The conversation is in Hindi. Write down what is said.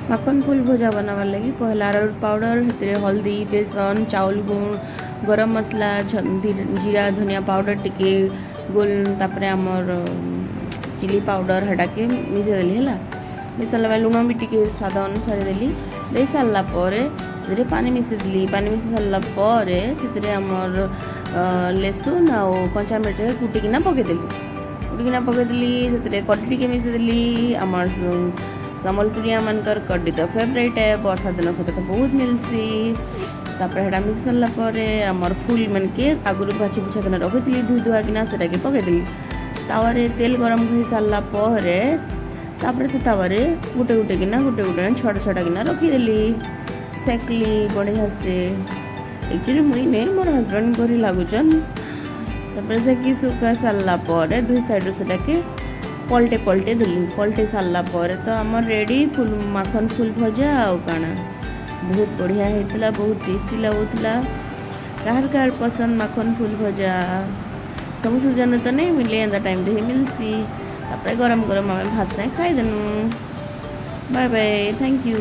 माखन फूल भजा बनावार लगी पहला अरारोट पाउडर हेतरे हल्दी बेसन चाउल गुण गरम मसला जीरा धनिया पाउडर टिके गोल तापरे आमर चिली पाउडर हेटाके मिसेदेली है मिसाला लुण भी टिके स्वाद अनुसार देली दे सारा पर पानी मिसेदेली पानी मिसे सारापर आमर लेसुन आ कंचा मिर्च कुटिकिना पकईदेली से कटी टिके मिसेदेली आमर सम्बलपुरिया मानकर कड्डी तो फेवरेट है वर्षा दिन से तो बहुत मिलसी तापर मिस सारापर आमर फूल मन के आगुरी बाछी बुछा किना रखी धुई धुआ किना से पकईदेली तावे तेल गरम कर सारापर तापर से तावे गोटे गोटे किना गोटे छड़ा छड़ा किना रखीदेली सेकली बढ़िया से एक्चुअली मुई नहीं मोर हजबैंड करी लागुचन तापर सेकी सुखा सारापर दुई साइड से पलटे देली सारापर तो आम रेडी फुल माखन फूल भजा आउ काना बहुत बढ़िया होता बहुत टेस्टी लगुला कार पसंद माखन फूल भजा सब सीजन तो नहीं मिले एंता टाइम ही मिलती तापर गरम गरम आम भात साए खाईदेनु बाय बाय थैंक यू।